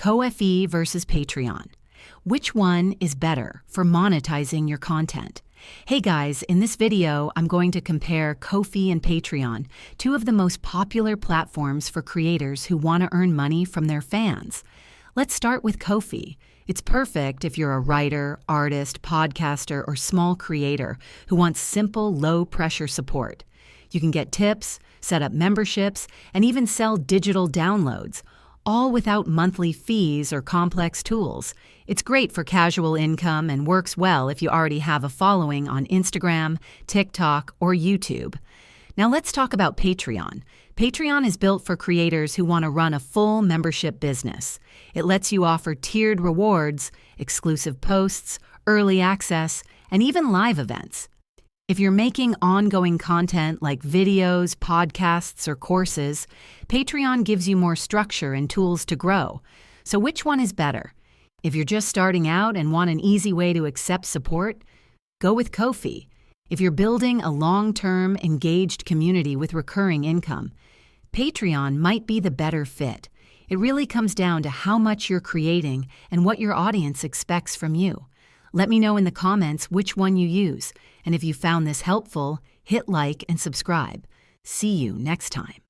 Ko-fi versus Patreon. Which one is better for monetizing your content? Hey guys, in this video, I'm going to compare Ko-fi and Patreon, two of the most popular platforms for creators who want to earn money from their fans. Let's start with Ko-fi. It's perfect if you're a writer, artist, podcaster, or small creator who wants simple, low-pressure support. You can get tips, set up memberships, and even sell digital downloads, all without monthly fees or complex tools. It's great for casual income and works well if you already have a following on Instagram, TikTok, or YouTube. Now let's talk about Patreon. Patreon is built for creators who want to run a full membership business. It lets you offer tiered rewards, exclusive posts, early access, and even live events. If you're making ongoing content like videos, podcasts, or courses, Patreon gives you more structure and tools to grow. So which one is better? If you're just starting out and want an easy way to accept support, go with Ko-fi. If you're building a long-term, engaged community with recurring income, Patreon might be the better fit. It really comes down to how much you're creating and what your audience expects from you. Let me know in the comments which one you use, and if you found this helpful, hit like and subscribe. See you next time.